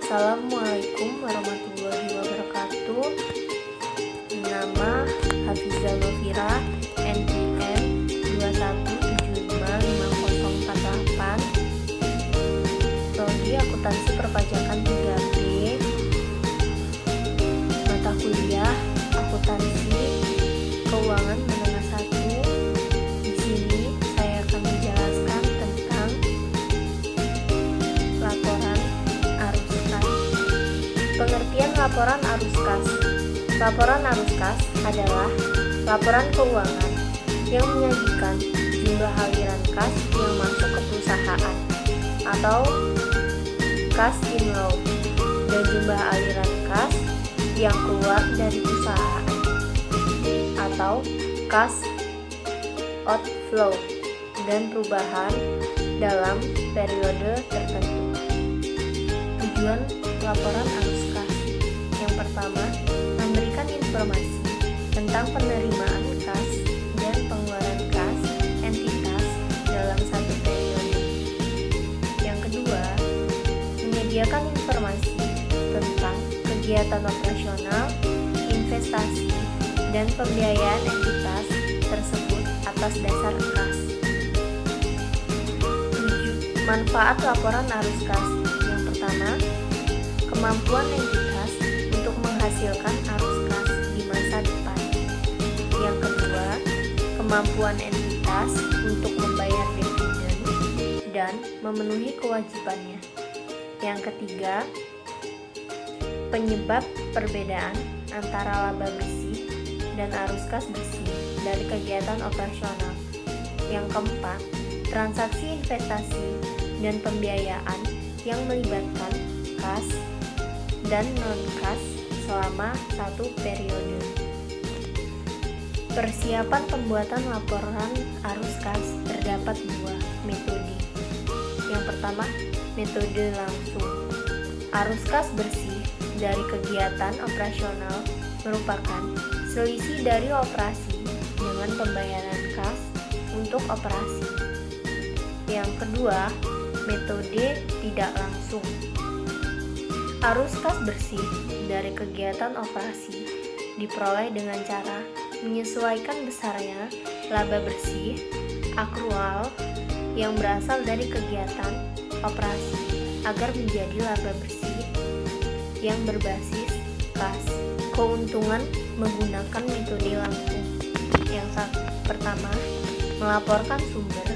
Assalamualaikum warahmatullahi wabarakatuh. Nama Hafizah Novira, NPM 217555048. Prodi Akuntansi Perpajakan 3B. Mata kuliah Akuntansi Keuangan Menengah 1. Di sini saya akan menjelaskan tentang laporan arus kas. Pengertian laporan arus kas. Laporan arus kas adalah laporan keuangan yang menyajikan jumlah aliran kas yang masuk ke perusahaan atau cash inflow dan jumlah aliran kas yang keluar dari perusahaan atau cash outflow dan perubahan dalam periode tertentu. Tujuan laporan arus kas yang pertama, memberikan informasi tentang penerimaan kas dan pengeluaran kas entitas dalam satu periode. Yang kedua, menyediakan informasi tentang kegiatan operasional, investasi, dan pembiayaan entitas tersebut atas dasar kas. 7. Manfaat laporan arus kas. Yang pertama, kemampuan entitas untuk menghasilkan arus kas di masa depan. Yang kedua, kemampuan entitas untuk membayar dividen dan memenuhi kewajibannya. Yang ketiga, penyebab perbedaan antara laba bersih dan arus kas bersih dari kegiatan operasional. Yang keempat, transaksi investasi dan pembiayaan yang melibatkan kas dan non-kas selama satu periode. Persiapan pembuatan laporan arus kas terdapat dua metode. Yang pertama, metode langsung. Arus kas bersih dari kegiatan operasional merupakan selisih dari operasi dengan pembayaran kas untuk operasi. Yang kedua, metode tidak langsung. Arus kas bersih dari kegiatan operasi diperoleh dengan cara menyesuaikan besarnya laba bersih akrual yang berasal dari kegiatan operasi agar menjadi laba bersih yang berbasis kas. Keuntungan menggunakan metode langsung. Yang pertama, melaporkan sumber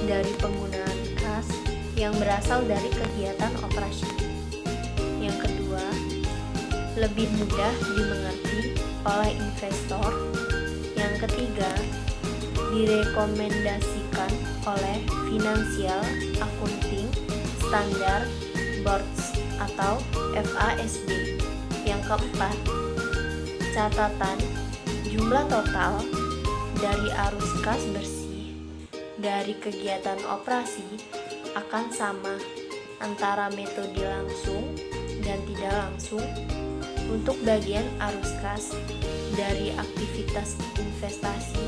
dari penggunaan kas yang berasal dari kegiatan operasi. Yang kedua, lebih mudah dimengerti oleh investor. Yang ketiga, direkomendasikan oleh Financial Accounting Standard Boards atau FASB. Yang keempat, catatan jumlah total dari arus kas bersih dari kegiatan operasi akan sama antara metode langsung dan tidak langsung. Untuk bagian arus kas dari aktivitas investasi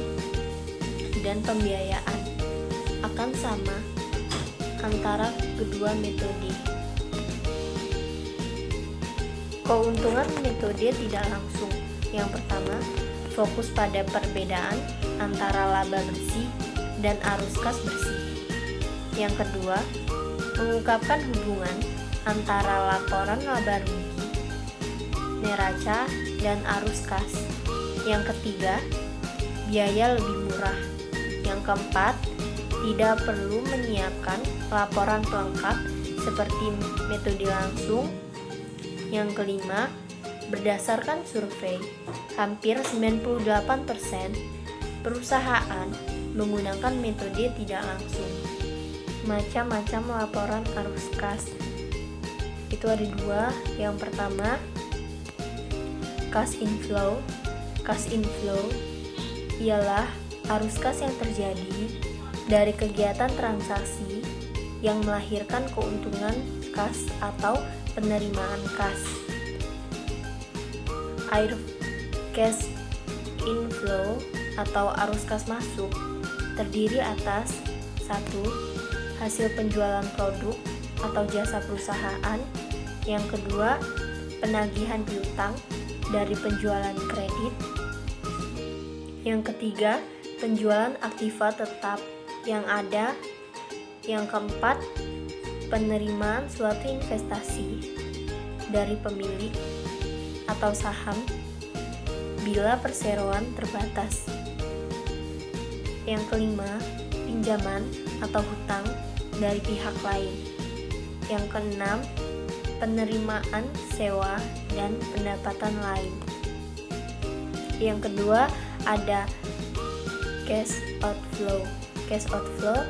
dan pembiayaan akan sama antara kedua metode. Keuntungan metode tidak langsung. Yang pertama, fokus pada perbedaan antara laba bersih dan arus kas bersih. Yang kedua, mengungkapkan hubungan antara laporan laba rugi, neraca, dan arus kas. Yang ketiga, biaya lebih murah. Yang keempat, tidak perlu menyiapkan laporan pelengkap seperti metode langsung. Yang kelima, berdasarkan survei, hampir 98% perusahaan menggunakan metode tidak langsung. Macam-macam laporan arus kas itu ada dua. Yang pertama, cash inflow. Cash inflow ialah arus kas yang terjadi dari kegiatan transaksi yang melahirkan keuntungan kas atau penerimaan kas. Air cash inflow atau arus kas masuk terdiri atas 1. Hasil penjualan produk atau jasa perusahaan Yang kedua, penagihan piutang dari penjualan kredit. Yang ketiga, penjualan aktiva tetap yang ada. Yang keempat, penerimaan suatu investasi dari pemilik atau saham bila perseroan terbatas. Yang kelima, pinjaman atau hutang dari pihak lain. Yang keenam, penerimaan sewa dan pendapatan lain. Yang kedua, ada cash outflow. Cash outflow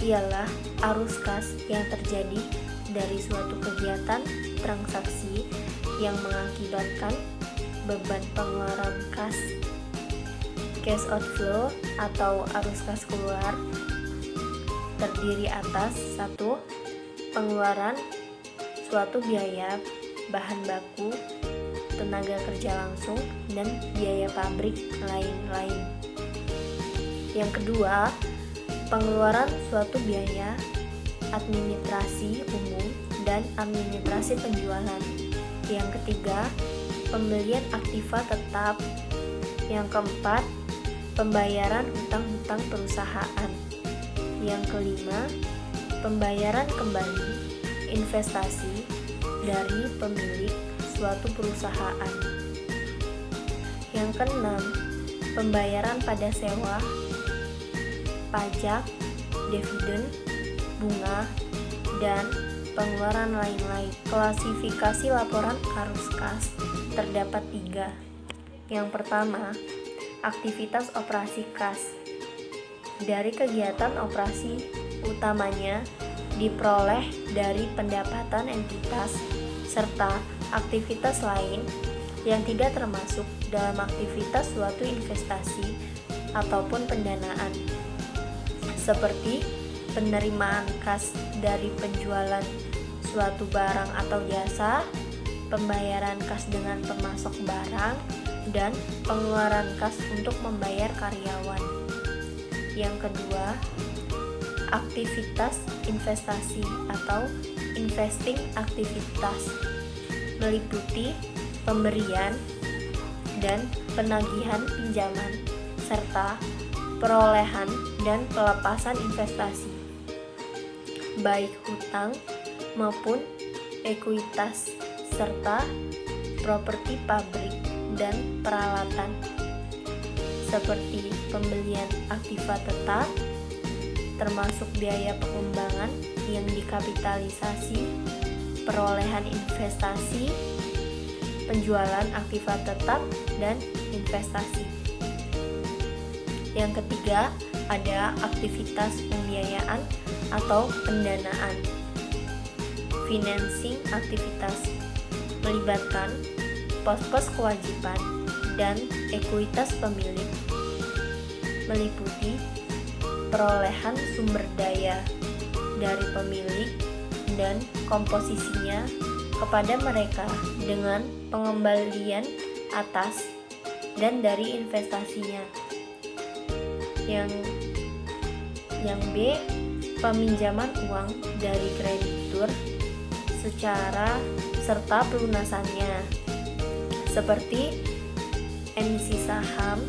ialah arus kas yang terjadi dari suatu kegiatan transaksi yang mengakibatkan beban pengeluaran kas. Cash outflow atau arus kas keluar terdiri atas 1. Pengeluaran suatu biaya bahan baku, tenaga kerja langsung, dan biaya pabrik lain-lain. Yang kedua, pengeluaran suatu biaya administrasi umum dan administrasi penjualan. Yang ketiga, pembelian aktiva tetap. Yang keempat, pembayaran hutang-hutang perusahaan. Yang kelima, pembayaran kembali investasi dari pemilik suatu perusahaan. Yang keenam, pembayaran pada sewa, pajak, dividen, bunga, dan pengeluaran lain-lain. Klasifikasi laporan arus kas terdapat 3. Yang pertama, aktivitas operasi kas. Dari kegiatan operasi utamanya diperoleh dari pendapatan entitas serta aktivitas lain yang tidak termasuk dalam aktivitas suatu investasi ataupun pendanaan, seperti penerimaan kas dari penjualan suatu barang atau jasa, pembayaran kas dengan pemasok barang, dan pengeluaran kas untuk membayar karyawan. Yang kedua, aktivitas investasi atau investing aktivitas meliputi pemberian dan penagihan pinjaman serta perolehan dan pelepasan investasi, baik hutang maupun ekuitas, serta properti pabrik dan peralatan, seperti pembelian aktiva tetap, termasuk biaya pengembangan yang dikapitalisasi, perolehan investasi, penjualan aktiva tetap, dan investasi. Yang ketiga, ada aktivitas pembiayaan atau pendanaan. Financing aktivitas melibatkan pos-pos kewajiban dan ekuitas pemilik, meliputi perolehan sumber daya dari pemilik dan komposisinya kepada mereka dengan pengembalian atas dan dari investasinya. Yang B, peminjaman uang dari kreditur secara serta pelunasannya, seperti emisi saham,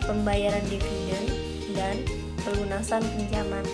pembayaran dividen, dan pelunasan pinjaman.